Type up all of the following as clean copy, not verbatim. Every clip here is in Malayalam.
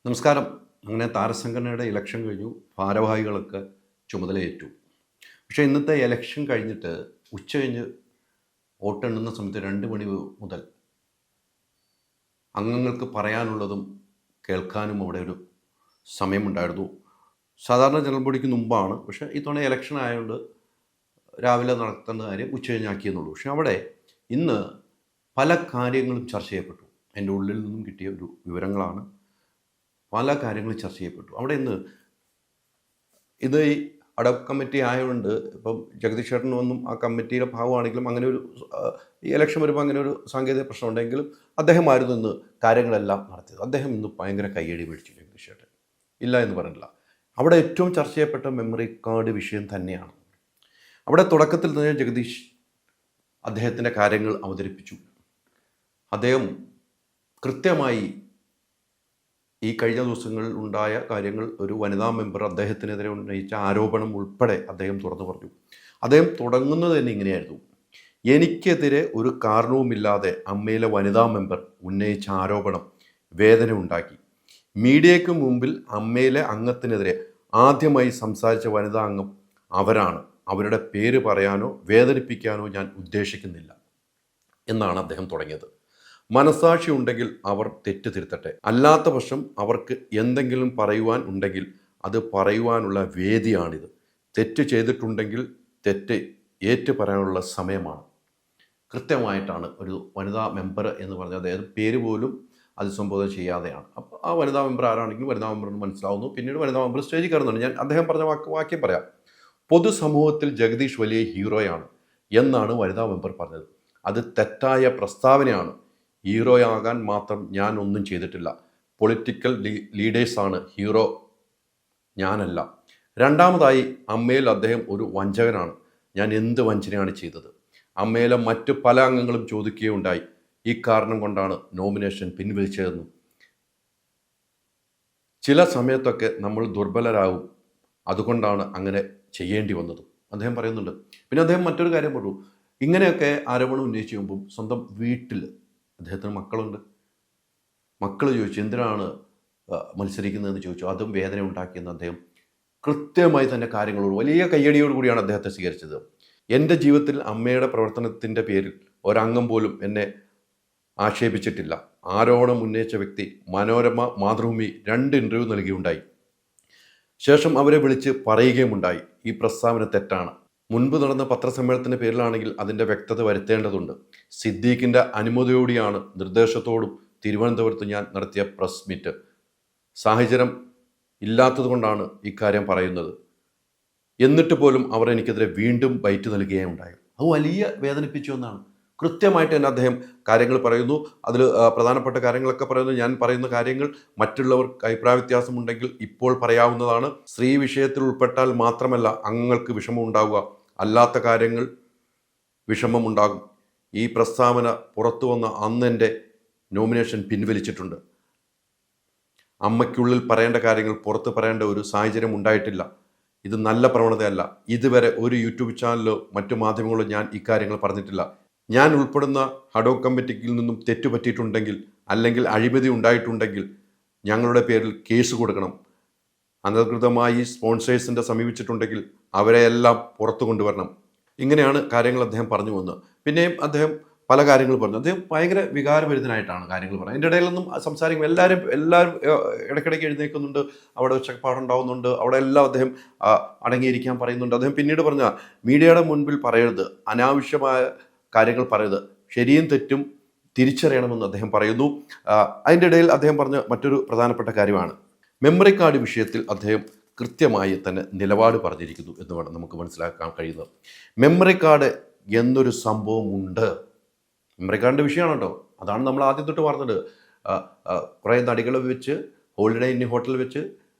നമസ്കാരം. അങ്ങനെ താരസംഘടനയുടെ ഇലക്ഷൻ കഴിഞ്ഞു. ഭാരവാഹികളൊക്കെ ചുമതലയേറ്റു. പക്ഷേ ഇന്നത്തെ ഇലക്ഷൻ കഴിഞ്ഞിട്ട് ഉച്ചകഴിഞ്ഞ് വോട്ടെണ്ണുന്ന സമയത്ത് 2 മണി മുതൽ അംഗങ്ങൾക്ക് പറയാനുള്ളതും കേൾക്കാനും അവിടെ ഒരു സമയമുണ്ടായിരുന്നു. സാധാരണ ജനറൽ ബോഡിക്ക് മുമ്പാണ്. പക്ഷേ ഇത്തവണ ഇലക്ഷൻ ആയതുകൊണ്ട് രാവിലെ നടത്തേണ്ട കാര്യം ഉച്ചകഴിഞ്ഞാക്കിയെന്നുള്ളൂ. പക്ഷേ അവിടെ ഇന്ന് പല കാര്യങ്ങളും ചർച്ച ചെയ്യപ്പെട്ടു. എൻ്റെ ഉള്ളിൽ നിന്നും കിട്ടിയ ഒരു വിവരങ്ങളാണ്. പല കാര്യങ്ങളും ചർച്ച ചെയ്യപ്പെട്ടു. അവിടെ ഇന്ന് ഇത് ഈ അഡോക് കമ്മിറ്റി ആയതുകൊണ്ട് ഇപ്പം ജഗദീഷ് ചേട്ടൻ വന്നും ആ കമ്മിറ്റിയുടെ ഭാഗമാണെങ്കിലും അങ്ങനെ ഒരു ഈ ഇലക്ഷൻ വരുമ്പോൾ അങ്ങനെ ഒരു സാങ്കേതിക പ്രശ്നം ഉണ്ടെങ്കിലും അദ്ദേഹമായിരുന്നു ഇന്ന് കാര്യങ്ങളെല്ലാം നടത്തിയത്. അദ്ദേഹം ഇന്ന് ഭയങ്കര കയ്യടി മേടിച്ചു ജഗദീഷ് ചേട്ടൻ. ഇല്ല എന്ന് പറഞ്ഞില്ല. അവിടെ ഏറ്റവും ചർച്ച ചെയ്യപ്പെട്ട മെമ്മറി കാർഡ് വിഷയം തന്നെയാണ്. അവിടെ തുടക്കത്തിൽ തന്നെ ജഗദീഷ് അദ്ദേഹത്തിൻ്റെ കാര്യങ്ങൾ അവതരിപ്പിച്ചു. അദ്ദേഹം കൃത്യമായി ഈ കഴിഞ്ഞ ദിവസങ്ങളിൽ ഉണ്ടായ കാര്യങ്ങൾ ഒരു വനിതാ മെമ്പർ അദ്ദേഹത്തിനെതിരെ ഉന്നയിച്ച ആരോപണം ഉൾപ്പെടെ അദ്ദേഹം തുറന്നു പറഞ്ഞു. അദ്ദേഹം തുടങ്ങുന്നത് തന്നെ ഇങ്ങനെയായിരുന്നു: എനിക്കെതിരെ ഒരു കാരണവുമില്ലാതെ അമ്മയിലെ വനിതാ മെമ്പർ ഉന്നയിച്ച ആരോപണം വേദന ഉണ്ടാക്കി. മീഡിയയ്ക്ക് മുമ്പിൽ അമ്മയിലെ അംഗത്തിനെതിരെ ആദ്യമായി സംസാരിച്ച വനിതാ അംഗം അവരാണ്. അവരുടെ പേര് പറയാനോ വേദനിപ്പിക്കാനോ ഞാൻ ഉദ്ദേശിക്കുന്നില്ല എന്നാണ് അദ്ദേഹം തുടങ്ങിയത്. മനസാക്ഷി ഉണ്ടെങ്കിൽ അവർ തെറ്റ് തിരുത്തട്ടെ. അല്ലാത്ത പക്ഷം അവർക്ക് എന്തെങ്കിലും പറയുവാൻ ഉണ്ടെങ്കിൽ അത് പറയുവാനുള്ള വേദിയാണിത്. തെറ്റ് ചെയ്തിട്ടുണ്ടെങ്കിൽ തെറ്റ് ഏറ്റു പറയാനുള്ള സമയമാണ്. കൃത്യമായിട്ടാണ് ഒരു വനിതാ മെമ്പർ എന്ന് പറഞ്ഞാൽ അതായത് പേര് പോലും അഭിസംബോധന ചെയ്യാതെയാണ്. അപ്പോൾ ആ വനിതാ മെമ്പർ ആരാണെങ്കിലും വനിതാ മെമ്പറിന് മനസ്സിലാവുന്നു. പിന്നീട് വനിതാ മെമ്പർ സ്റ്റേജിൽ കയറുന്നുണ്ട്. ഞാൻ അദ്ദേഹം പറഞ്ഞ വാക്യം പറയാം: പൊതുസമൂഹത്തിൽ ജഗദീഷ് വലിയ ഹീറോയാണ് എന്നാണ് വനിതാ മെമ്പർ പറഞ്ഞത്. അത് തെറ്റായ പ്രസ്താവനയാണ്. ഹീറോയാകാൻ മാത്രം ഞാൻ ഒന്നും ചെയ്തിട്ടില്ല. പൊളിറ്റിക്കൽ ലീഡേഴ്സാണ് ഹീറോ, ഞാനല്ല. രണ്ടാമതായി, അമ്മയിൽ അദ്ദേഹം ഒരു വഞ്ചകനാണ്. ഞാൻ എന്ത് വഞ്ചനയാണ് ചെയ്തത്? അമ്മയിലെ മറ്റ് പല അംഗങ്ങളും ചോദിക്കുകയുണ്ടായി ഈ കാരണം കൊണ്ടാണ് നോമിനേഷൻ പിൻവലിച്ചതെന്നും. ചില സമയത്തൊക്കെ നമ്മൾ ദുർബലരാകും, അതുകൊണ്ടാണ് അങ്ങനെ ചെയ്യേണ്ടി വന്നതും അദ്ദേഹം പറയുന്നുണ്ട്. പിന്നെ അദ്ദേഹം മറ്റൊരു കാര്യം പറഞ്ഞു: ഇങ്ങനെയൊക്കെ ആരോപണം ഉന്നയിച്ചു കഴിയുമ്പം സ്വന്തം വീട്ടിൽ അദ്ദേഹത്തിന് മക്കളുണ്ട്. മക്കൾ ചോദിച്ചു എന്തിനാണ് മത്സരിക്കുന്നതെന്ന് ചോദിച്ചു. അതും വേദന ഉണ്ടാക്കിയെന്ന് അദ്ദേഹം കൃത്യമായി തന്നെ കാര്യങ്ങളോട് വലിയ കയ്യടിയോട് കൂടിയാണ് അദ്ദേഹത്തെ സ്വീകരിച്ചത്. എൻ്റെ ജീവിതത്തിൽ അമ്മയുടെ പ്രവർത്തനത്തിൻ്റെ പേരിൽ ഒരംഗം പോലും എന്നെ ആക്ഷേപിച്ചിട്ടില്ല. ആരോപണം ഉന്നയിച്ച വ്യക്തി മനോരമ, മാതൃഭൂമി 2 ഇൻ്റർവ്യൂ നൽകിയുണ്ടായി. ശേഷം അവരെ വിളിച്ച് പറയുകയുമുണ്ടായി ഈ പ്രസ്താവന തെറ്റാണ്. മുൻപ് നടന്ന പത്രസമ്മേളനത്തിൻ്റെ പേരിലാണെങ്കിൽ അതിൻ്റെ വ്യക്തത വരുത്തേണ്ടതുണ്ട്. സിദ്ദീഖിൻ്റെ അനുമതിയോടെയാണ് നിർദ്ദേശത്തോടും തിരുവനന്തപുരത്ത് ഞാൻ നടത്തിയ പ്രസ് മീറ്റ്. സാഹചര്യം ഇല്ലാത്തതുകൊണ്ടാണ് ഇക്കാര്യം പറയുന്നത്. എന്നിട്ട് പോലും അവർ എനിക്കെതിരെ വീണ്ടും ബൈറ്റ് നൽകുകയുണ്ടായി. അത് വലിയ വേദനിപ്പിച്ചു എന്നാണ്. കൃത്യമായിട്ട് തന്നെ അദ്ദേഹം കാര്യങ്ങൾ പറയുന്നു. അതിൽ പ്രധാനപ്പെട്ട കാര്യങ്ങളൊക്കെ പറയുന്നു. ഞാൻ പറയുന്ന കാര്യങ്ങൾ മറ്റുള്ളവർക്ക് അഭിപ്രായ വ്യത്യാസമുണ്ടെങ്കിൽ ഇപ്പോൾ പറയാവുന്നതാണ്. സ്ത്രീ വിഷയത്തിൽ ഉൾപ്പെട്ടാൽ മാത്രമല്ല അംഗങ്ങൾക്ക് വിഷമം ഉണ്ടാവുക, അല്ലാത്ത കാര്യങ്ങൾ വിഷമമുണ്ടാകും. ഈ പ്രസ്താവന പുറത്തു വന്ന അന്ന് എൻ്റെ നോമിനേഷൻ പിൻവലിച്ചിട്ടുണ്ട്. അമ്മയ്ക്കുള്ളിൽ പറയേണ്ട കാര്യങ്ങൾ പുറത്ത് പറയേണ്ട ഒരു സാഹചര്യം ഉണ്ടായിട്ടില്ല. ഇത് നല്ല പ്രവണതയല്ല. ഇതുവരെ ഒരു യൂട്യൂബ് ചാനലോ മറ്റു മാധ്യമങ്ങളോ ഞാൻ ഇക്കാര്യങ്ങൾ പറഞ്ഞിട്ടില്ല. ഞാൻ ഉൾപ്പെടുന്ന അഡോക് കമ്മിറ്റിയിൽ നിന്നും തെറ്റുപറ്റിയിട്ടുണ്ടെങ്കിൽ അല്ലെങ്കിൽ അഴിമതി ഉണ്ടായിട്ടുണ്ടെങ്കിൽ ഞങ്ങളുടെ പേരിൽ കേസ് കൊടുക്കണം. അനധികൃതമായി സ്പോൺസേഴ്സിൻ്റെ സമീപിച്ചിട്ടുണ്ടെങ്കിൽ അവരെയെല്ലാം പുറത്തു കൊണ്ടുവരണം. ഇങ്ങനെയാണ് കാര്യങ്ങൾ അദ്ദേഹം പറഞ്ഞു വന്നത്. പിന്നെയും അദ്ദേഹം പല കാര്യങ്ങൾ പറഞ്ഞു. അദ്ദേഹം ഭയങ്കര വികാരഭരിതനായിട്ടാണ് കാര്യങ്ങൾ പറയുന്നത്. എൻ്റെ ഇടയിലൊന്നും സംസാരിക്കും എല്ലാവരും ഇടയ്ക്കിടയ്ക്ക് എഴുന്നേൽക്കുന്നുണ്ട്. അവിടെ ഒച്ചപ്പാടുണ്ടാവുന്നുണ്ട്. അവിടെ എല്ലാം അദ്ദേഹം അടങ്ങിയിരിക്കാൻ പറയുന്നുണ്ട്. അദ്ദേഹം പിന്നീട് പറഞ്ഞ മീഡിയയുടെ മുൻപിൽ പറയരുത്, അനാവശ്യമായ കാര്യങ്ങൾ പറയരുത്, ശരിയും തെറ്റും തിരിച്ചറിയണമെന്ന് അദ്ദേഹം പറയുന്നു. അതിൻ്റെ ഇടയിൽ അദ്ദേഹം പറഞ്ഞ മറ്റൊരു പ്രധാനപ്പെട്ട കാര്യമാണ് മെമ്മറി കാർഡ് വിഷയത്തിൽ അദ്ദേഹം കൃത്യമായി തന്നെ നിലപാട് പറഞ്ഞിരിക്കുന്നു എന്ന് വേണം നമുക്ക് മനസ്സിലാക്കാൻ കഴിയുന്നത്. മെമ്മറി കാർഡ് എന്നൊരു സംഭവമുണ്ട്. മെമ്മറി കാർഡിൻ്റെ വിഷയമാണ് കേട്ടോ. അതാണ് നമ്മൾ ആദ്യം തൊട്ട് പറഞ്ഞത്. കുറേ നടികളെ വെച്ച് ഹോളിഡേ ഇൻ ഹോട്ടലിൽ വെച്ച്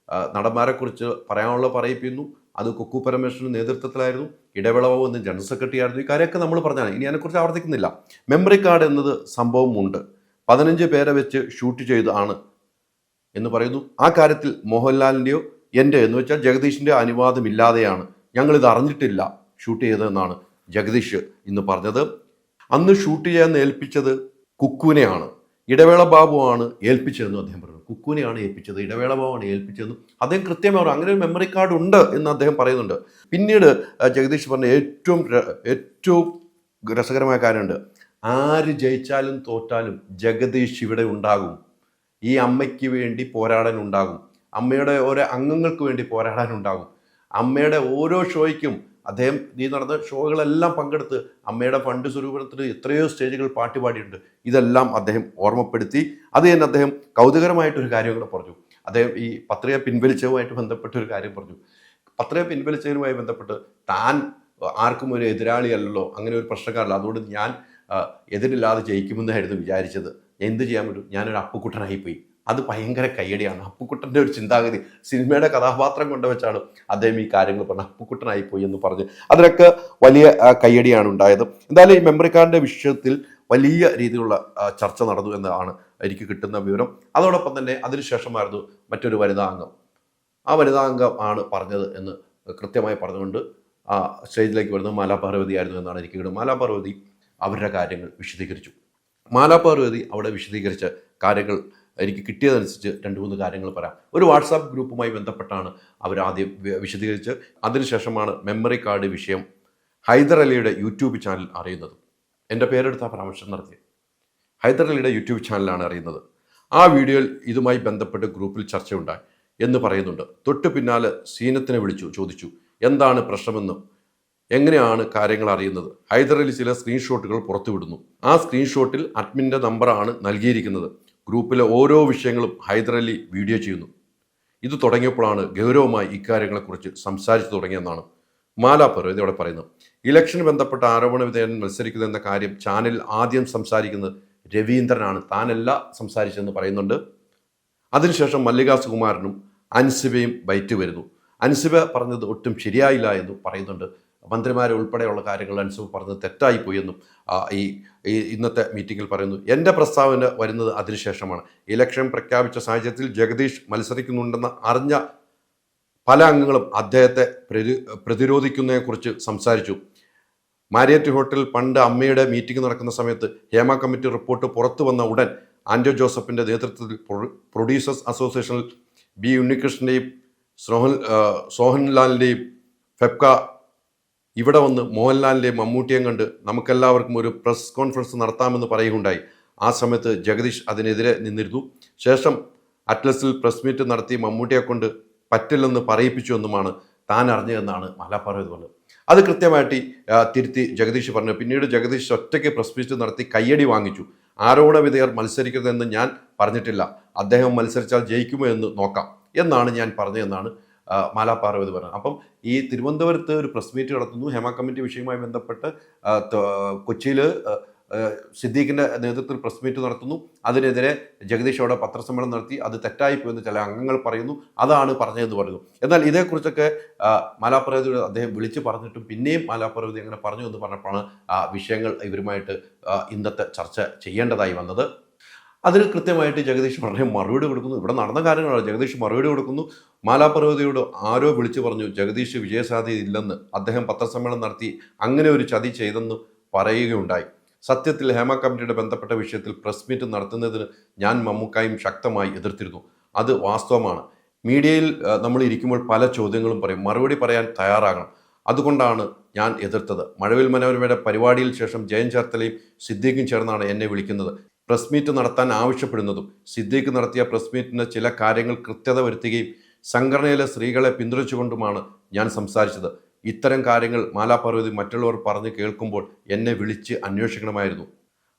നടന്മാരെക്കുറിച്ച് പറയാനുള്ള പറയിപ്പിക്കുന്നു. അത് കുക്കു പരമേശ്വരൻ്റെ നേതൃത്വത്തിലായിരുന്നു. ഇടവേളവ് എന്ന് ജനറൽ സെക്രട്ടറി ആയിരുന്നു. ഈ കാര്യമൊക്കെ നമ്മൾ പറഞ്ഞാണ്. ഇനി അതിനെക്കുറിച്ച് ആവർത്തിക്കുന്നില്ല. മെമ്മറി കാർഡ് എന്നത് സംഭവമുണ്ട്. 15 പേരെ വെച്ച് ഷൂട്ട് ചെയ്താണ് എന്ന് പറയുന്നു. ആ കാര്യത്തിൽ മോഹൻലാലിൻ്റെയോ എൻ്റെ എന്ന് വെച്ചാൽ ജഗദീഷിൻ്റെ അനുവാദമില്ലാതെയാണ് ഞങ്ങളിത് അറിഞ്ഞിട്ടില്ല ഷൂട്ട് ചെയ്തതെന്നാണ് ജഗദീഷ് ഇന്ന് പറഞ്ഞത്. അന്ന് ഷൂട്ട് ചെയ്യാൻ ഏൽപ്പിച്ചത് കുക്കുവിനെയാണ്, ഇടവേള ബാബുവാണ് ഏൽപ്പിച്ചതെന്ന് അദ്ദേഹം പറഞ്ഞു. കുക്കുവിനെയാണ് ഏൽപ്പിച്ചത്, ഇടവേള ബാബുവാണ് ഏൽപ്പിച്ചതെന്നും അദ്ദേഹം കൃത്യമായി പറഞ്ഞു. അങ്ങനെ ഒരു മെമ്മറി കാർഡ് ഉണ്ട് എന്ന് അദ്ദേഹം പറയുന്നുണ്ട്. പിന്നീട് ജഗദീഷ് പറഞ്ഞ ഏറ്റവും രസകരമായ കാര്യമുണ്ട്. ആര് ജയിച്ചാലും തോറ്റാലും ജഗദീഷ് ഇവിടെ ഉണ്ടാകും. ഈ അമ്മയ്ക്ക് വേണ്ടി പോരാടാനുണ്ടാകും. അമ്മയുടെ ഓരോ അംഗങ്ങൾക്ക് വേണ്ടി പോരാടാനുണ്ടാകും. അമ്മയുടെ ഓരോ ഷോയ്ക്കും അദ്ദേഹം ഈ നടന്ന ഷോകളെല്ലാം പങ്കെടുത്ത് അമ്മയുടെ ഫണ്ട് സ്വരൂപത്തിന് എത്രയോ സ്റ്റേജുകൾ പാട്ട് പാടിയിട്ടുണ്ട്. ഇതെല്ലാം അദ്ദേഹം ഓർമ്മപ്പെടുത്തി. അത് തന്നെ അദ്ദേഹം കൗതുകരമായിട്ടൊരു കാര്യം കൂടെ പറഞ്ഞു. അദ്ദേഹം ഈ പത്രിക പിൻവലിച്ചതുമായിട്ട് ബന്ധപ്പെട്ട ഒരു കാര്യം പറഞ്ഞു. പത്രിക പിൻവലിച്ചതുമായി ബന്ധപ്പെട്ട് താൻ ആർക്കും ഒരു എതിരാളിയല്ലല്ലോ, അങ്ങനെ ഒരു പ്രശ്നക്കാരല്ല, അതുകൊണ്ട് ഞാൻ എതിരില്ലാതെ ജയിക്കുമെന്നായിരുന്നു വിചാരിച്ചത്. എന്ത് ചെയ്യാൻ പറ്റും, ഞാനൊരു അപ്പുക്കുട്ടനായിപ്പോയി. അത് ഭയങ്കര കയ്യടിയാണ്. അപ്പുക്കുട്ടൻ്റെ ഒരു ചിന്താഗതി സിനിമയുടെ കഥാപാത്രം കൊണ്ടുവച്ചാണ് അദ്ദേഹം ഈ കാര്യങ്ങൾ പറഞ്ഞത്. അപ്പുക്കുട്ടനായിപ്പോയി എന്ന് പറഞ്ഞ് അതിനൊക്കെ വലിയ കയ്യടിയാണ് ഉണ്ടായത്. എന്തായാലും ഈ മെമ്മറി കാർഡിൻ്റെ വിഷയത്തിൽ വലിയ രീതിയിലുള്ള ചർച്ച നടന്നു എന്നതാണ് എനിക്ക് കിട്ടുന്ന വിവരം. അതോടൊപ്പം തന്നെ അതിനുശേഷമായിരുന്നു മറ്റൊരു വനിതാ അംഗം. ആ വനിതാ അംഗം ആണ് പറഞ്ഞത് എന്ന് കൃത്യമായി പറഞ്ഞുകൊണ്ട് ആ സ്റ്റേജിലേക്ക് വരുന്നത് മാലാപാർവതി ആയിരുന്നു എന്നാണ് എനിക്ക് കിട്ടുന്നത്. മാലാപാർവതി അവരുടെ കാര്യങ്ങൾ വിശദീകരിച്ചു. മാലാപാർവതി അവിടെ വിശദീകരിച്ച കാര്യങ്ങൾ എനിക്ക് കിട്ടിയതനുസരിച്ച് 2-3 കാര്യങ്ങൾ പറയാം. ഒരു വാട്സാപ്പ് ഗ്രൂപ്പുമായി ബന്ധപ്പെട്ടാണ് അവരാദ്യം വിശദീകരിച്ച് അതിനുശേഷമാണ് മെമ്മറി കാർഡ് വിഷയം ഹൈദർ അലിയുടെ യൂട്യൂബ് ചാനൽ അറിയുന്നത്. എൻ്റെ പേരെടുത്ത പരാമർശം നടത്തിയ ഹൈദർ അലിയുടെ യൂട്യൂബ് ചാനലാണ് അറിയുന്നത്. ആ വീഡിയോയിൽ ഇതുമായി ബന്ധപ്പെട്ട് ഗ്രൂപ്പിൽ ചർച്ചയുണ്ടായി എന്ന് പറയുന്നുണ്ട്. തൊട്ടു പിന്നാലെ സീനത്തിനെ വിളിച്ചു ചോദിച്ചു എന്താണ് പ്രശ്നമെന്നും എങ്ങനെയാണ് കാര്യങ്ങൾ അറിയുന്നത്. ഹൈദർ അലി ചില സ്ക്രീൻഷോട്ടുകൾ പുറത്തുവിടുന്നു. ആ സ്ക്രീൻഷോട്ടിൽ അഡ്മിൻ്റെ നമ്പറാണ് നൽകിയിരിക്കുന്നത്. ഗ്രൂപ്പിലെ ഓരോ വിഷയങ്ങളും ഹൈദർ അലി വീഡിയോ ചെയ്യുന്നു. ഇത് തുടങ്ങിയപ്പോഴാണ് ഗൗരവമായി ഇക്കാര്യങ്ങളെക്കുറിച്ച് സംസാരിച്ചു തുടങ്ങിയെന്നാണ് മാലാപാർവതി അവിടെ പറയുന്നത്. ഇലക്ഷന് ബന്ധപ്പെട്ട ആരോപണ വിധേയൻ മത്സരിക്കുന്നതെന്ന കാര്യം ചാനൽ ആദ്യം സംസാരിക്കുന്നത് രവീന്ദ്രനാണ്, താനല്ല സംസാരിച്ചതെന്ന് പറയുന്നുണ്ട്. അതിനുശേഷം മല്ലികാ സുകുമാരനും അൻസിബയും ബൈറ്റ് വരുന്നു. അൻസിബ പറഞ്ഞത് ഒട്ടും ശരിയായില്ല എന്നും പറയുന്നുണ്ട്. മന്ത്രിമാരെ ഉൾപ്പെടെയുള്ള കാര്യങ്ങൾ അൻസിബ പറഞ്ഞത് തെറ്റായിപ്പോയി എന്നും ഈ ഇന്നത്തെ മീറ്റിങ്ങിൽ പറയുന്നു. എൻ്റെ പ്രസ്താവന വരുന്നത് അതിനുശേഷമാണ്. ഇലക്ഷൻ പ്രഖ്യാപിച്ച സാഹചര്യത്തിൽ ജഗദീഷ് മത്സരിക്കുന്നുണ്ടെന്ന് അറിഞ്ഞ പല അംഗങ്ങളും അദ്ദേഹത്തെ പ്രതിരോധിക്കുന്നതിനെക്കുറിച്ച് സംസാരിച്ചു. മാരിയറ്റ് ഹോട്ടലിൽ പണ്ട് അമ്മയുടെ മീറ്റിംഗ് നടക്കുന്ന സമയത്ത് ഹേമ കമ്മിറ്റി റിപ്പോർട്ട് പുറത്തു വന്ന ഉടൻ ആൻഡോ ജോസഫിൻ്റെ നേതൃത്വത്തിൽ പ്രൊഡ്യൂസേഴ്സ് അസോസിയേഷനിൽ ബി ഉണ്ണികൃഷ്ണൻ്റെയും സോഹൻലാലിൻ്റെയും ഫെബ്ക ഇവിടെ വന്ന് മോഹൻലാലിൻ്റെയും മമ്മൂട്ടിയും കണ്ട് നമുക്കെല്ലാവർക്കും ഒരു പ്രസ് കോൺഫറൻസ് നടത്താമെന്ന് പറയുകയുണ്ടായി. ആ സമയത്ത് ജഗദീഷ് അതിനെതിരെ നിന്നിരുന്നു. ശേഷം അറ്റ്ലസിൽ പ്രസ് മീറ്റ് നടത്തി മമ്മൂട്ടിയെ കൊണ്ട് പറ്റില്ലെന്ന് പറയിപ്പിച്ചു എന്നുമാണ് താൻ അറിഞ്ഞതെന്നാണ് മാലാപാർവതി പറഞ്ഞത്. അത് കൃത്യമായിട്ട് തിരുത്തി ജഗദീഷ് പറഞ്ഞു. പിന്നീട് ജഗദീഷ് ഒറ്റയ്ക്ക് പ്രസ് മീറ്റ് നടത്തി കയ്യടി വാങ്ങിച്ചു. ആരോപണ വിധേയർ മത്സരിക്കരുതെന്ന് ഞാൻ പറഞ്ഞിട്ടില്ല, അദ്ദേഹം മത്സരിച്ചാൽ ജയിക്കുമോ എന്ന് നോക്കാം എന്നാണ് ഞാൻ പറഞ്ഞതെന്നാണ് മാലാപാർവതി പറഞ്ഞത്. അപ്പം ഈ തിരുവനന്തപുരത്ത് ഒരു പ്രസ് മീറ്റ് നടത്തുന്നു. ഹേമ കമ്മിറ്റി വിഷയവുമായി ബന്ധപ്പെട്ട് കൊച്ചിയിൽ സിദ്ദീഖിൻ്റെ നേതൃത്വത്തിൽ പ്രസ് മീറ്റ് നടത്തുന്നു. അതിനെതിരെ ജഗദീഷ് അവിടെ പത്രസമ്മേളനം നടത്തി. അത് തെറ്റായിപ്പോയെന്ന് ചില അംഗങ്ങൾ പറയുന്നു. അതാണ് പറഞ്ഞതെന്ന് പറയുന്നു. എന്നാൽ ഇതേക്കുറിച്ചൊക്കെ മാലാപാർവതി അദ്ദേഹം വിളിച്ച് പറഞ്ഞിട്ടും പിന്നെയും മാലാപാർവതി അങ്ങനെ പറഞ്ഞു എന്ന് പറഞ്ഞപ്പോഴാണ് വിഷയങ്ങൾ ഇവരുമായിട്ട് ഇന്നത്തെ ചർച്ച ചെയ്യേണ്ടതായി വന്നത്. അതിന് കൃത്യമായിട്ട് ജഗദീഷ് വളരെ മറുപടി കൊടുക്കുന്നു. ഇവിടെ നടന്ന കാര്യങ്ങളാണ്. ജഗദീഷ് മറുപടി കൊടുക്കുന്നു. മാലാപാർവതിയോട് ആരോ വിളിച്ചു പറഞ്ഞു ജഗദീഷ് വിജയസാധ്യത ഇല്ലെന്ന്. അദ്ദേഹം പത്രസമ്മേളനം നടത്തി അങ്ങനെ ഒരു ചതി ചെയ്തെന്ന് പറയുകയുണ്ടായി. സത്യത്തിൽ ഹേമ കമ്മിറ്റിയുടെ ബന്ധപ്പെട്ട വിഷയത്തിൽ പ്രസ് മീറ്റ് നടത്തുന്നതിന് ഞാൻ മമ്മൂക്കായും ശക്തമായി എതിർത്തിരുന്നു. അത് വാസ്തവമാണ്. മീഡിയയിൽ നമ്മൾ ഇരിക്കുമ്പോൾ പല ചോദ്യങ്ങളും പറയും, മറുപടി പറയാൻ തയ്യാറാകണം. അതുകൊണ്ടാണ് ഞാൻ എതിർത്തത്. മഴവിൽ മനോരമയുടെ പരിപാടിയിൽ ശേഷം ജയൻ ചേർത്തലയും സിദ്ദീഖും ചേർന്നാണ് എന്നെ വിളിക്കുന്നത്, പ്രസ് മീറ്റ് നടത്താൻ ആവശ്യപ്പെടുന്നതും. സിദ്ദീഖ് നടത്തിയ പ്രസ് മീറ്റിന് ചില കാര്യങ്ങൾ കൃത്യത വരുത്തുകയും സംഘടനയിലെ സ്ത്രീകളെ പിന്തുണച്ചുകൊണ്ടുമാണ് ഞാൻ സംസാരിച്ചത്. ഇത്തരം കാര്യങ്ങൾ മാലാപാർവതി മറ്റുള്ളവർ പറഞ്ഞ് കേൾക്കുമ്പോൾ എന്നെ വിളിച്ച് അന്വേഷിക്കണമായിരുന്നു.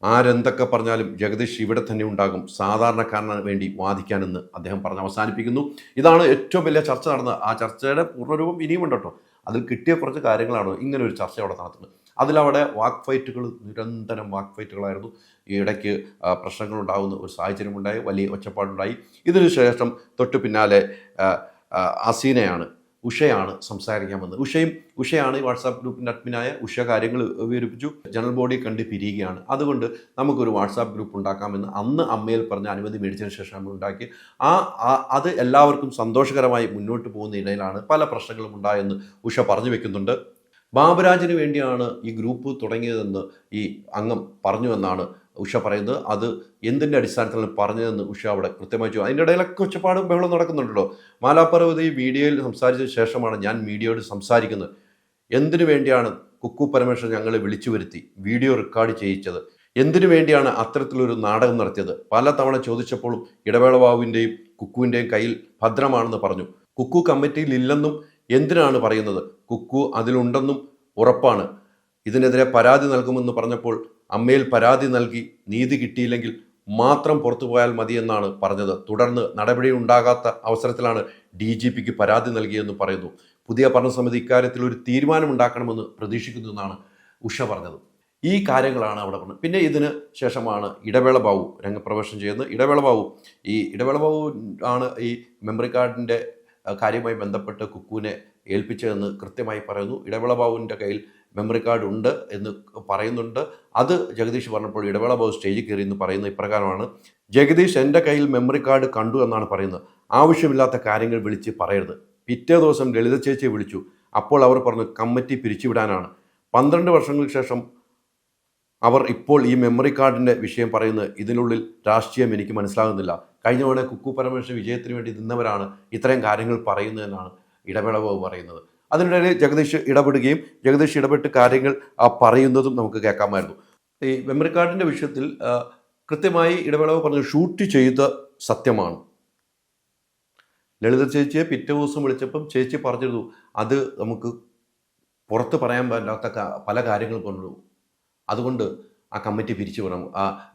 ആരെന്തൊക്കെ പറഞ്ഞാലും ജഗദീഷ് ഇവിടെ തന്നെ ഉണ്ടാകും, സാധാരണക്കാരന് വേണ്ടി വാദിക്കാനെന്ന് അദ്ദേഹം പറഞ്ഞ് അവസാനിപ്പിക്കുന്നു. ഇതാണ് ഏറ്റവും വലിയ ചർച്ച നടന്നത്. ആ ചർച്ചയുടെ പൂർണ്ണരൂപം ഇനിയുമുണ്ട് കേട്ടോ. അതിൽ കിട്ടിയ കുറച്ച് കാര്യങ്ങളാണ് ഇങ്ങനെ ഒരു ചർച്ച അവിടെ നടത്തുന്നത്. അതിലവിടെ വാക്ക് ഫൈറ്റുകൾ, നിരന്തരം വാക്ക് ഫൈറ്റുകളായിരുന്നു. ഈ ഇടയ്ക്ക് പ്രശ്നങ്ങളുണ്ടാകുന്ന ഒരു സാഹചര്യമുണ്ടായി, വലിയ ഒച്ചപ്പാടുണ്ടായി. ഇതിനു ശേഷം തൊട്ടു പിന്നാലെ ഉഷയാണ് സംസാരിക്കാൻ വന്നത്. ഉഷയാണ് ഈ വാട്സാപ്പ് ഗ്രൂപ്പിൻ്റെ അഡ്മിനായ ഉഷ കാര്യങ്ങൾ വിവരിപ്പിച്ചു. ജനറൽ ബോഡി കണ്ട് പിരിയുകയാണ്. അതുകൊണ്ട് നമുക്കൊരു വാട്സാപ്പ് ഗ്രൂപ്പ് ഉണ്ടാക്കാമെന്ന് അന്ന് അമ്മയിൽ പറഞ്ഞ അനുമതി മേടിച്ചതിന് ശേഷം നമ്മൾ ഉണ്ടാക്കി. അത് എല്ലാവർക്കും സന്തോഷകരമായി മുന്നോട്ട് പോകുന്ന ഇടയിലാണ് പല പ്രശ്നങ്ങളും ഉണ്ടായെന്ന് ഉഷ പറഞ്ഞു വെക്കുന്നുണ്ട്. ബാബുരാജിന് വേണ്ടിയാണ് ഈ ഗ്രൂപ്പ് തുടങ്ങിയതെന്ന് ഈ അംഗം പറഞ്ഞുവെന്നാണ് ഉഷ പറയുന്നത്. അത് എന്തിൻ്റെ അടിസ്ഥാനത്തിലാണ് പറഞ്ഞതെന്ന് ഉഷ അവിടെ കൃത്യമായി ചോദിച്ചു. അതിൻ്റെ ഇടയിലൊക്കെ ഒച്ചപ്പാടും ബഹളം നടക്കുന്നുണ്ടല്ലോ. മാലാപർവ്വതി വീഡിയോയിൽ സംസാരിച്ച ശേഷമാണ് ഞാൻ മീഡിയയോട് സംസാരിക്കുന്നത്. എന്തിനു വേണ്ടിയാണ് കുക്കു പരമേശ്വരൻ ഞങ്ങളെ വിളിച്ചു വരുത്തി വീഡിയോ റെക്കോർഡ് ചെയ്യിച്ചത്? എന്തിനു വേണ്ടിയാണ് അത്തരത്തിലൊരു നാടകം നടത്തിയത്? പല തവണ ചോദിച്ചപ്പോഴും ഇടവേള ബാബുവിൻ്റെയും കുക്കുവിൻ്റെയും കയ്യിൽ ഭദ്രമാണെന്ന് പറഞ്ഞു. കുക്കു കമ്മിറ്റിയിൽ ഇല്ലെന്നും എന്തിനാണ് പറയുന്നത്? കുക്കു അതിലുണ്ടെന്നും ഉറപ്പാണ്. ഇതിനെതിരെ പരാതി നൽകുമെന്ന് പറഞ്ഞപ്പോൾ അമ്മയിൽ പരാതി നൽകി നീതി കിട്ടിയില്ലെങ്കിൽ മാത്രം പുറത്തു പോയാൽ മതിയെന്നാണ് പറഞ്ഞത്. തുടർന്ന് നടപടി ഉണ്ടാകാത്ത അവസരത്തിലാണ് DGPക്ക് പരാതി നൽകിയെന്ന് പറയുന്നു. പുതിയ ഭരണസമിതി ഇക്കാര്യത്തിൽ ഒരു തീരുമാനമുണ്ടാക്കണമെന്ന് പ്രതീക്ഷിക്കുന്നു എന്നാണ് ഉഷ പറഞ്ഞത്. ഈ കാര്യങ്ങളാണ് അവിടെ പറഞ്ഞത്. പിന്നെ ഇതിന് ശേഷമാണ് ഇടവേള ബാബു രംഗപ്രവേശനം ചെയ്യുന്നത്. ഇടവേള ബാബു ആണ് ഈ മെമ്മറി കാർഡിൻ്റെ കാര്യവുമായി ബന്ധപ്പെട്ട് കുക്കുവിനെ ഏൽപ്പിച്ചതെന്ന് കൃത്യമായി പറയുന്നു. ഇടവേള ബാബുവിൻ്റെ കയ്യിൽ മെമ്മറി കാർഡ് ഉണ്ട് എന്ന് പറയുന്നുണ്ട്. അത് ജഗദീഷ് പറഞ്ഞപ്പോൾ ഇടവേള ബാബു സ്റ്റേജിൽ കയറി എന്ന് പറയുന്നത് ഇപ്രകാരമാണ്: ജഗദീഷ് എൻ്റെ കയ്യിൽ മെമ്മറി കാർഡ് കണ്ടു എന്നാണ് പറയുന്നത്. ആവശ്യമില്ലാത്ത കാര്യങ്ങൾ വിളിച്ച് പറയരുത്. പിറ്റേ ദിവസം ലളിത ചേച്ചിയെ വിളിച്ചു. അപ്പോൾ അവർ പറഞ്ഞു കമ്മിറ്റി പിരിച്ചുവിടാനാണ്. 12 വർഷങ്ങൾക്ക് ശേഷം അവർ ഇപ്പോൾ ഈ മെമ്മറി കാർഡിൻ്റെ വിഷയം പറയുന്നത്. ഇതിനുള്ളിൽ രാഷ്ട്രീയം എനിക്ക് മനസ്സിലാകുന്നില്ല. കഴിഞ്ഞ തവണ കുക്കു പരമേശ്വരൻ വിജയത്തിന് വേണ്ടി നിന്നവരാണ് ഇത്രയും കാര്യങ്ങൾ പറയുന്നതെന്നാണ് ഇടവേള ബാബു പറയുന്നത്. അതിനിടയിൽ ജഗദീഷ് ഇടപെടുകയും ജഗദീഷ് ഇടപെട്ട് കാര്യങ്ങൾ പറയുന്നതും നമുക്ക് കേൾക്കാമായിരുന്നു. ഈ മെമ്മറി കാർഡിൻ്റെ വിഷയത്തിൽ കൃത്യമായി ഇടവേള ബാബു പറഞ്ഞു ഷൂട്ട് ചെയ്ത സത്യമാണ്. ലളിത ചേച്ചിയെ പിറ്റേ ദിവസം വിളിച്ചപ്പം ചേച്ചി പറഞ്ഞിരുന്നു അത് നമുക്ക് പുറത്ത് പറയാൻ പറ്റാത്ത പല കാര്യങ്ങൾ കൊണ്ടു, അതുകൊണ്ട് ആ കമ്മിറ്റി പിരിച്ചു വിടണം.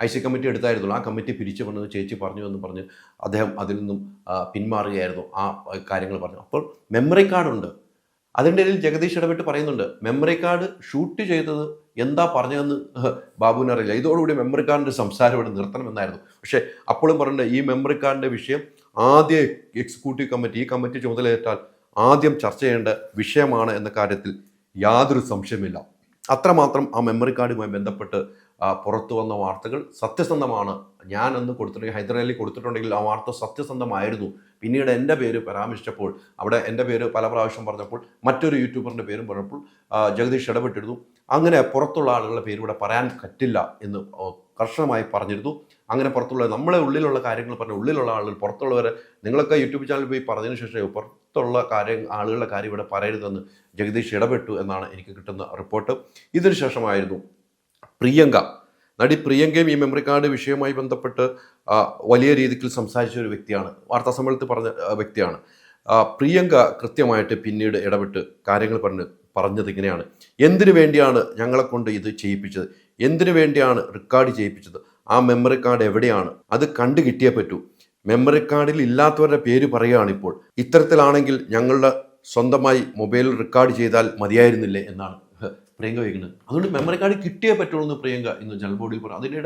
IC കമ്മിറ്റി എടുത്തായിരുന്നുള്ളൂ, ആ കമ്മിറ്റി പിരിച്ചു വിടണമെന്ന് ചേച്ചി പറഞ്ഞു എന്ന് പറഞ്ഞ് അദ്ദേഹം അതിൽ നിന്നും പിന്മാറുകയായിരുന്നു. ആ കാര്യങ്ങൾ പറഞ്ഞു. അപ്പോൾ മെമ്മറി കാർഡുണ്ട്. അതിൻ്റെ ഇടയിൽ ജഗദീഷ് ഇടപെട്ട് പറയുന്നുണ്ട് മെമ്മറി കാർഡ് ഷൂട്ട് ചെയ്തത് എന്താ പറഞ്ഞതെന്ന് ബാബുവിന് അറിയില്ല. ഇതോടുകൂടി മെമ്മറി കാർഡിൻ്റെ സംസാരം ഇവിടെ നിർത്തണമെന്നായിരുന്നു. പക്ഷേ അപ്പോഴും പറഞ്ഞിട്ടുണ്ട് ഈ മെമ്മറി കാർഡിൻ്റെ വിഷയം ആദ്യ എക്സിക്യൂട്ടീവ് കമ്മിറ്റി, ഈ കമ്മിറ്റി ചുമതലയേറ്റാൽ ആദ്യം ചർച്ച ചെയ്യേണ്ട വിഷയമാണ് എന്ന കാര്യത്തിൽ യാതൊരു സംശയമില്ല. അത്രമാത്രം ആ മെമ്മറി കാർഡുമായി ബന്ധപ്പെട്ട് പുറത്തു വന്ന വാർത്തകൾ സത്യസന്ധമാണ്. ഞാൻ അന്ന് കൊടുത്തിട്ടുണ്ടെങ്കിൽ ഹൈദരാലി കൊടുത്തിട്ടുണ്ടെങ്കിൽ ആ വാർത്ത സത്യസന്ധമായിരുന്നു. പിന്നീട് എൻ്റെ പേര് പരാമർശിച്ചപ്പോൾ, അവിടെ എൻ്റെ പേര് പല പ്രാവശ്യം പറഞ്ഞപ്പോൾ, മറ്റൊരു യൂട്യൂബറിൻ്റെ പേരും പറഞ്ഞപ്പോൾ ജഗദീഷ് ഇടപെട്ടിരുന്നു. അങ്ങനെ പുറത്തുള്ള ആളുകളുടെ പേര് ഇവിടെ പറയാൻ പറ്റില്ല എന്ന് കർശനമായി പറഞ്ഞിരുന്നു. അങ്ങനെ പുറത്തുള്ള നമ്മളെ ഉള്ളിലുള്ള കാര്യങ്ങൾ പറഞ്ഞ ഉള്ളിലുള്ള ആളുകൾ പുറത്തുള്ളവരെ നിങ്ങളൊക്കെ യൂട്യൂബ് ചാനലിൽ പോയി പറഞ്ഞതിന് ശേഷം പുറത്തുള്ള ആളുകളുടെ കാര്യം ഇവിടെ പറയരുതെന്ന് ജഗദീഷ് ഇടപെട്ടു എന്നാണ് എനിക്ക് കിട്ടുന്ന റിപ്പോർട്ട്. ഇതിനു ശേഷമായിരുന്നു നടി പ്രിയങ്കയും ഈ മെമ്മറി കാർഡ് വിഷയവുമായി ബന്ധപ്പെട്ട് വലിയ രീതിയിൽ സംസാരിച്ച ഒരു വ്യക്തിയാണ്, വാർത്താ സമ്മേളനത്തിൽ പറഞ്ഞ വ്യക്തിയാണ്. പ്രിയങ്ക കൃത്യമായിട്ട് പിന്നീട് ഇടപെട്ട് കാര്യങ്ങൾ പറഞ്ഞത് ഇങ്ങനെയാണ്: എന്തിനു വേണ്ടിയാണ് ഞങ്ങളെ കൊണ്ട് ഇത് ചെയ്യിപ്പിച്ചത്? എന്തിനു വേണ്ടിയാണ് റെക്കോർഡ് ചെയ്യിപ്പിച്ചത്? ആ മെമ്മറി കാർഡ് എവിടെയാണ്? അത് കണ്ടു കിട്ടിയേ പറ്റൂ. മെമ്മറി കാർഡിൽ ഇല്ലാത്തവരുടെ പേര് പറയുകയാണ് ഇപ്പോൾ. ഇത്തരത്തിലാണെങ്കിൽ ഞങ്ങളുടെ സ്വന്തമായി മൊബൈലിൽ റെക്കോർഡ് ചെയ്താൽ മതിയായിരുന്നില്ലേ എന്നാണ് പ്രിയങ്ക വയ്ക്കുന്നത്. അതുകൊണ്ട് മെമ്മറി കാർഡ് കിട്ടിയേ പറ്റുള്ളൂ എന്ന് പ്രിയങ്ക ഇന്ന് ജനറൽ ബോഡിയിൽ പറഞ്ഞു. അതിൻ്റെ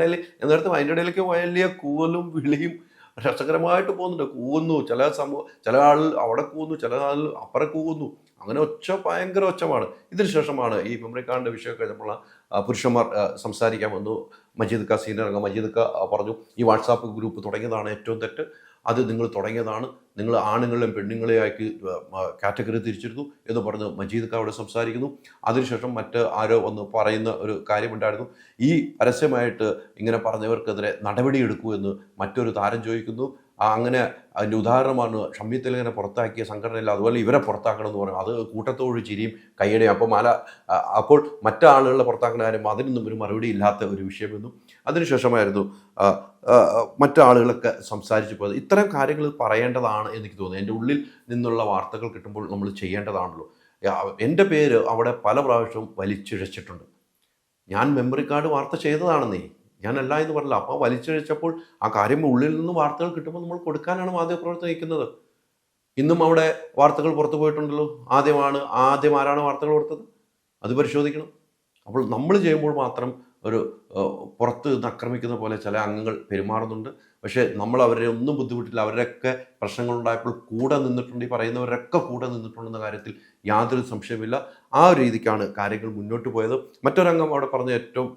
ഇടയിലേക്ക് വലിയ കൂവലും വിളിയും രസകരമായിട്ട് പോകുന്നുണ്ട്. കൂവുന്നു, ചില ആൾ അവിടെ കൂവുന്നു, ചില ആൾ അപ്പുറം കൂവുന്നു. അങ്ങനെ ഭയങ്കര ഒച്ചമാണ്. ഇതിന് ശേഷമാണ് ഈ മെമ്മറി കാർഡിൻ്റെ വിഷയം കഴിഞ്ഞപ്പോൾ പുരുഷന്മാർ സംസാരിക്കാൻ വന്നു. മജീദ് ഖാൻ സീനിയർ അംഗം മജീദ് ഖാൻ പറഞ്ഞു ഈ വാട്സാപ്പ് ഗ്രൂപ്പ് തുടങ്ങിയതാണ് ഏറ്റവും തെറ്റ്. അത് നിങ്ങൾ തുടങ്ങിയതാണ്, നിങ്ങൾ ആണുങ്ങളെയും പെണ്ണുങ്ങളെയാക്കി കാറ്റഗറി തിരിച്ചിരുന്നു എന്ന് പറഞ്ഞ് മജീദ് ഖാൻ അവിടെ സംസാരിക്കുന്നു. അതിനുശേഷം മറ്റ് ആരോ വന്ന് പറയുന്ന ഒരു കാര്യമുണ്ടായിരുന്നു. ഈ പരസ്യമായിട്ട് ഇങ്ങനെ പറഞ്ഞവർക്കെതിരെ നടപടിയെടുക്കൂ എന്ന് മറ്റൊരു താരം ചോദിക്കുന്നു. അങ്ങനെ അതിൻ്റെ ഉദാഹരണമാണ് ഷമ്മി തിലകനെ പുറത്താക്കിയ സംഘടനയില്ല, അതുപോലെ ഇവരെ പുറത്താക്കണം എന്ന് പറയും. അത് കൂട്ടത്തോട് ചിരിയും കയ്യടിയും. അപ്പോൾ മറ്റാളുകളെ പുറത്താക്കുന്ന കാര്യം അതിനൊന്നും ഒരു മറുപടി ഇല്ലാത്ത ഒരു വിഷയമെന്നും. അതിനുശേഷമായിരുന്നു മറ്റാളുകളൊക്കെ സംസാരിച്ചു പോയത്. ഇത്തരം കാര്യങ്ങൾ പറയേണ്ടതാണ് എനിക്ക് തോന്നുന്നു. എൻ്റെ ഉള്ളിൽ നിന്നുള്ള വാർത്തകൾ കിട്ടുമ്പോൾ നമ്മൾ ചെയ്യേണ്ടതാണല്ലോ. എൻ്റെ പേര് അവിടെ പല പ്രാവശ്യവും വലിച്ചിഴച്ചിട്ടുണ്ട്. ഞാൻ മെമ്മറി കാർഡ് വാർത്ത ചെയ്തതാണെന്നേ, ഞാനല്ല എന്ന് പറഞ്ഞില്ല. അപ്പോൾ വലിച്ചിഴച്ചപ്പോൾ ആ കാര്യം ഉള്ളിൽ നിന്ന് വാർത്തകൾ കിട്ടുമ്പോൾ നമ്മൾ കൊടുക്കാനാണ് മാധ്യമപ്രവർത്തനം നയിക്കുന്നത്. ഇന്നും അവിടെ വാർത്തകൾ പുറത്തു പോയിട്ടുണ്ടല്ലോ. ആദ്യം ആരാണ് വാർത്തകൾ കൊടുത്തത്? അത് പരിശോധിക്കണം. അപ്പോൾ നമ്മൾ ചെയ്യുമ്പോൾ മാത്രം ഒരു പുറത്ത് നിന്ന് ആക്രമിക്കുന്ന പോലെ ചില അംഗങ്ങൾ പെരുമാറുന്നുണ്ട്. പക്ഷേ നമ്മൾ അവരെ ഒന്നും ബുദ്ധിമുട്ടില്ല. അവരുടെയൊക്കെ പ്രശ്നങ്ങളുണ്ടായപ്പോൾ കൂടെ നിന്നിട്ടുണ്ട്. ഈ പറയുന്നവരൊക്കെ കൂടെ നിന്നിട്ടുണ്ടെന്ന കാര്യത്തിൽ യാതൊരു സംശയമില്ല. ആ ഒരു രീതിക്കാണ് കാര്യങ്ങൾ മുന്നോട്ട് പോയത്. മറ്റൊരംഗം അവിടെ പറഞ്ഞ ഏറ്റവും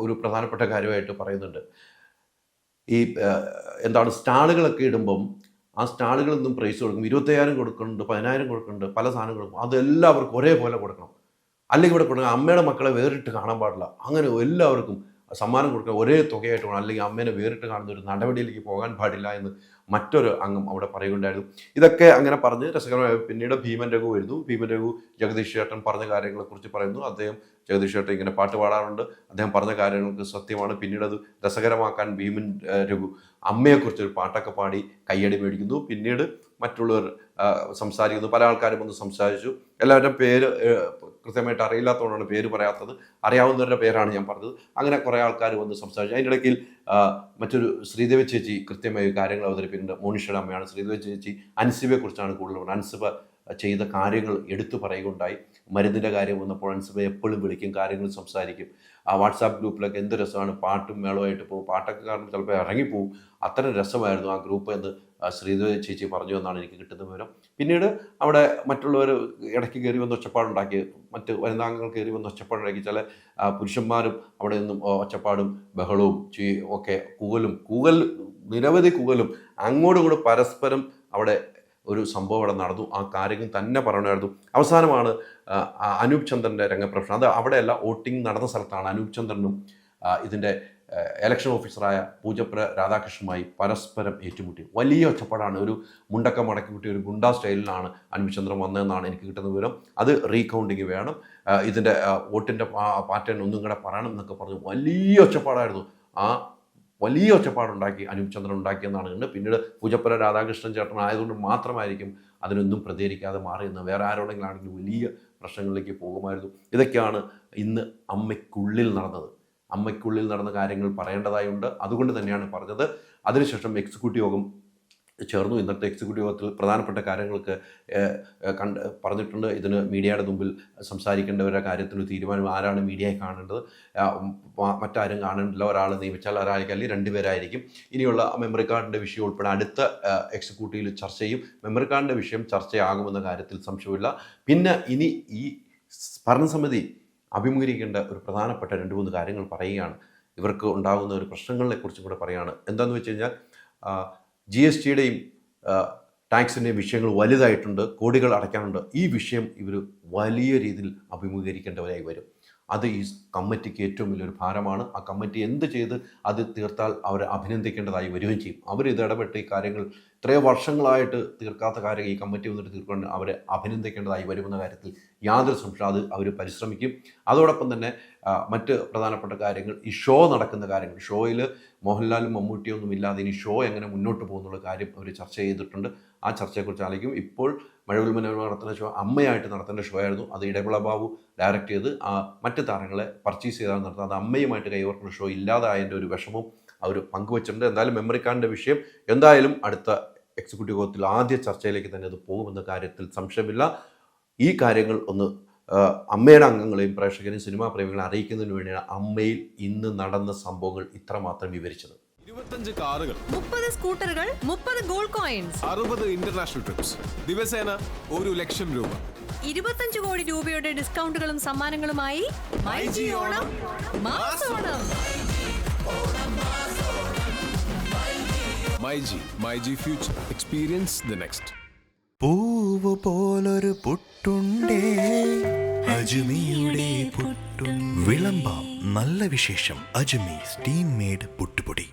ഒരു പ്രധാനപ്പെട്ട കാര്യമായിട്ട് പറയുന്നുണ്ട്, ഈ സ്റ്റാളുകളൊക്കെ ഇടുമ്പം ആ സ്റ്റാളുകളിൽ നിന്നും പ്രൈസ് കൊടുക്കും. 25,000 കൊടുക്കുന്നുണ്ട്, 10,000 കൊടുക്കുന്നുണ്ട്, പല സാധനം കൊടുക്കും. അതെല്ലാവർക്കും ഒരേപോലെ കൊടുക്കണം. അല്ലെങ്കിൽ ഇവിടെ കൊടുക്കണം. അമ്മയുടെ മക്കളെ വേറിട്ട് കാണാൻ പാടില്ല. അങ്ങനെ എല്ലാവർക്കും സമ്മാനം കൊടുക്കുക ഒരേ തുകയായിട്ട് വേണം, അല്ലെങ്കിൽ അമ്മേനെ വേറിട്ട് കാണുന്ന ഒരു നടപടിയിലേക്ക് പോകാൻ പാടില്ല എന്ന് മറ്റൊരു അംഗം അവിടെ പറയുകയുണ്ടായിരുന്നു. ഇതൊക്കെ അങ്ങനെ പറഞ്ഞ് രസകരമായ പിന്നീട് ഭീമൻ രഘു വരുന്നു. ഭീമൻ രഘു ജഗദീഷ് ചേട്ടൻ പറഞ്ഞ കാര്യങ്ങളെക്കുറിച്ച് പറയുന്നു. അദ്ദേഹം ജഗദീഷ് ചേട്ടൻ ഇങ്ങനെ പാട്ട് പാടാറുണ്ട്, അദ്ദേഹം പറഞ്ഞ കാര്യങ്ങൾക്ക് സത്യമാണ്. പിന്നീട് അത് രസകരമാക്കാൻ ഭീമൻ രഘു അമ്മയെക്കുറിച്ചൊരു പാട്ടൊക്കെ പാടി കയ്യടി മേടിക്കുന്നു. പിന്നീട് മറ്റുള്ളവർ സംസാരിക്കുന്നു, പല ആൾക്കാരും വന്ന് സംസാരിച്ചു. എല്ലാവരുടെയും പേര് കൃത്യമായിട്ട് അറിയില്ലാത്തതുകൊണ്ടാണ് പേര് പറയാത്തത്, അറിയാവുന്നവരുടെ പേരാണ് ഞാൻ പറഞ്ഞത്. അങ്ങനെ കുറേ ആൾക്കാർ വന്ന് സംസാരിച്ചു. അതിൻ്റെ ഇടയ്ക്ക് മറ്റൊരു ശ്രീദേവി ചേച്ചി കൃത്യമായി കാര്യങ്ങൾ അവതരിപ്പിക്കുന്നുണ്ട്. മോനിഷയുടെ അമ്മയാണ് ശ്രീദേവി ചേച്ചി. അൻസിബയെക്കുറിച്ചാണ് കൂടുതൽ പറഞ്ഞത്. അൻസിബ ചെയ്ത കാര്യങ്ങൾ എടുത്തു പറയുകയുണ്ടായി. മരുന്നിൻ്റെ കാര്യം വന്നപ്പോൾ അൻസിബ എപ്പോഴും വിളിക്കും, കാര്യങ്ങൾ സംസാരിക്കും. ആ വാട്സാപ്പ് ഗ്രൂപ്പിലൊക്കെ എന്ത് രസമാണ്, പാട്ടും മേളമായിട്ട് പോകും, പാട്ടൊക്കെ കാരണം ചിലപ്പോൾ ഇറങ്ങിപ്പോവും, അത്ര രസമായിരുന്നു ആ ഗ്രൂപ്പ് എന്ന് ശ്രീദേവി ചേച്ചി പറഞ്ഞു എന്നാണ് എനിക്ക് കിട്ടുന്ന വിവരം. പിന്നീട് അവിടെ മറ്റുള്ളവർ ഇടയ്ക്ക് കയറി വന്ന് ഒച്ചപ്പാടുണ്ടാക്കി, മറ്റ് വനിതാംഗങ്ങൾ കയറി വന്ന് ഒച്ചപ്പാടുണ്ടാക്കി. ചില പുരുഷന്മാരും അവിടെ നിന്നും ഒച്ചപ്പാടും ബഹളവും ഒക്കെ കൂകൽ നിരവധി കൂകലും അങ്ങോട്ടും കൂടെ പരസ്പരം അവിടെ ഒരു സംഭവം അവിടെ നടന്നു. ആ കാര്യങ്ങൾ തന്നെ പറയണമായിരുന്നു. അവസാനമാണ് അനൂപ് ചന്ദ്രൻ്റെ രംഗപ്രവേശനം. അത് അവിടെയല്ല, വോട്ടിംഗ് നടന്ന സ്ഥലത്താണ്. അനൂപ് ചന്ദ്രനും ഇതിൻ്റെ ഇലക്ഷൻ ഓഫീസറായ പൂജപ്പുര രാധാകൃഷ്ണനുമായി പരസ്പരം ഏറ്റുമുട്ടി. വലിയ ഒച്ചപ്പാടാണ്. ഒരു മുണ്ടക്ക മടക്കി കൂട്ടി ഒരു ഗുണ്ടാ സ്റ്റൈലിലാണ് അനൂപ് ചന്ദ്രൻ വന്നതെന്നാണ് എനിക്ക് കിട്ടുന്ന വിവരം. അത് റീകൗണ്ടിങ് വേണം, ഇതിൻ്റെ വോട്ടിൻ്റെ പാറ്റേൺ ഒന്നും കൂടെ പറയണം എന്നൊക്കെ പറഞ്ഞു വലിയ ഒച്ചപ്പാടായിരുന്നു. ആ വലിയ ഒച്ചപ്പാടുണ്ടാക്കി അനൂപ് ചന്ദ്രൻ ഉണ്ടാക്കിയെന്നാണ് കണ്ട്. പിന്നീട് പൂജപ്പുര രാധാകൃഷ്ണൻ ചേട്ടൻ ആയതുകൊണ്ട് മാത്രമായിരിക്കും അതിനൊന്നും പ്രതികരിക്കാതെ മാറിയെന്ന്. വേറെ ആരോടെങ്കിലും ആണെങ്കിൽ വലിയ പ്രശ്നങ്ങളിലേക്ക് പോകുമായിരുന്നു. ഇതൊക്കെയാണ് ഇന്ന് അമ്മയ്ക്കുള്ളിൽ നടന്നത്. അമ്മയ്ക്കുള്ളിൽ നടന്ന കാര്യങ്ങൾ പറയേണ്ടതായുണ്ട്, അതുകൊണ്ട് തന്നെയാണ് പറഞ്ഞത്. അതിനുശേഷം എക്സിക്യൂട്ടീവ് യോഗം ചേർന്നു. ഇന്നത്തെ എക്സിക്യൂട്ടീവ് യോഗത്തിൽ പ്രധാനപ്പെട്ട കാര്യങ്ങൾക്ക് പറഞ്ഞിട്ടുണ്ട്. ഇതിന് മീഡിയയുടെ മുമ്പിൽ സംസാരിക്കേണ്ടവരുടെ കാര്യത്തിന് തീരുമാനം, ആരാണ് മീഡിയയെ കാണേണ്ടത്, മറ്റാരും കാണേണ്ടില്ല, ഒരാൾ നിയമിച്ചാൽ ഒരാൾക്ക് അല്ലെങ്കിൽ രണ്ടുപേരായിരിക്കും. ഇനിയുള്ള മെമ്മറി കാർഡിൻ്റെ വിഷയം ഉൾപ്പെടെ അടുത്ത എക്സിക്യൂട്ടീവിൽ ചർച്ച ചെയ്യും. മെമ്മറി കാർഡിൻ്റെ വിഷയം ചർച്ചയാകുമെന്ന കാര്യത്തിൽ സംശയമില്ല. പിന്നെ ഇനി ഈ ഭരണസമിതി അഭിമുഖീകരിക്കേണ്ട ഒരു പ്രധാനപ്പെട്ട 2-3 കാര്യങ്ങൾ പറയുകയാണ്. ഇവർക്ക് ഉണ്ടാകുന്ന ഒരു പ്രശ്നങ്ങളെക്കുറിച്ചും കൂടെ പറയുകയാണ്. എന്താണെന്ന് വെച്ച് കഴിഞ്ഞാൽ GSTയുടെയും ടാക്സിൻ്റെയും വിഷയങ്ങൾ വലുതായിട്ടുണ്ട്, കോടികൾ അടയ്ക്കാനുണ്ട്. ഈ വിഷയം ഇവർ വലിയ രീതിയിൽ അഭിമുഖീകരിക്കേണ്ടവരായി വരും. അത് ഈ കമ്മിറ്റിക്ക് ഏറ്റവും വലിയൊരു ഭാരമാണ്. ആ കമ്മിറ്റി എന്ത് ചെയ്ത് അത് തീർത്താൽ അവരെ അഭിനന്ദിക്കേണ്ടതായി വരികയും ചെയ്യും. അവരിത് ഇടപെട്ട് ഈ കാര്യങ്ങൾ ഇത്രയോ വർഷങ്ങളായിട്ട് തീർക്കാത്ത കാര്യം ഈ കമ്മിറ്റി വന്നിട്ട് തീർക്കൊണ്ട് അവരെ അഭിനന്ദിക്കേണ്ടതായി വരുമെന്ന കാര്യത്തിൽ യാതൊരു സംശയം. അത് അവർ പരിശ്രമിക്കും. അതോടൊപ്പം തന്നെ മറ്റ് പ്രധാനപ്പെട്ട കാര്യങ്ങൾ, ഈ ഷോ നടക്കുന്ന കാര്യങ്ങൾ, ഷോയിൽ മോഹൻലാലും മമ്മൂട്ടിയൊന്നും ഇല്ലാതെ ഇനി ഷോ എങ്ങനെ മുന്നോട്ട് പോകുന്നുള്ള കാര്യം അവർ ചർച്ച ചെയ്തിട്ടുണ്ട്. ആ ചർച്ചയെക്കുറിച്ച് ആലോചിക്കും. ഇപ്പോൾ മഴവിൽ മനോരമ നടത്തുന്ന ഷോ അമ്മയായിട്ട് നടത്തേണ്ട ഷോ ആയിരുന്നു. അത് ഇടവിള ബാബു ഡയറക്റ്റ് ചെയ്ത് മറ്റ് താരങ്ങളെ പർച്ചേസ് ചെയ്താണ് നടത്തുന്നത്. അത് അമ്മയുമായിട്ട് കൈകോർക്കുന്ന ഷോ ഇല്ലാതായതിൻ്റെ ഒരു വിഷമവും അവർ പങ്കുവച്ചിട്ടുണ്ട്. എന്തായാലും മെമ്മറി കാർഡിൻ്റെ വിഷയം എന്തായാലും അടുത്ത എക്സിക്യൂട്ടീവ് യോഗത്തിൽ ആദ്യ ചർച്ചയിലേക്ക് തന്നെ അത് പോകുമെന്ന കാര്യത്തിൽ സംശയമില്ല. ഈ കാര്യങ്ങൾ ഒന്ന് അമ്മയുടെ അംഗങ്ങളെയും പ്രേക്ഷകരെയും സിനിമാ പ്രേമികളെ അറിയിക്കുന്നതിന് വേണ്ടിയാണ് അമ്മയിൽ ഇന്ന് നടന്ന സംഭവങ്ങൾ ഇത്രമാത്രം വിവരിച്ചത്. 25 കാറുകൾ, 30 സ്കൂട്ടറുകൾ, 30 ഗോൾഡ് കോയിൻസ്, 60 ഇന്റർനാഷണൽ ട്രിപ്സ്, ദിവസേന 1,00,000 രൂപ, 25 കോടി രൂപയുടെ ഡിസ്കൗണ്ടുകളും സമ്മാനങ്ങളുമായി മൈജി ഓണം മാസോണം. MyG future, experience the next. പൂവ് പോലൊരു പുട്ടുണ്ടേ അജ്മിയുടെ പുട്ടും. വിളമ്പാം നല്ല വിശേഷം. അജ്മി സ്റ്റീം മെയ്ഡ് പുട്ടുപൊടി.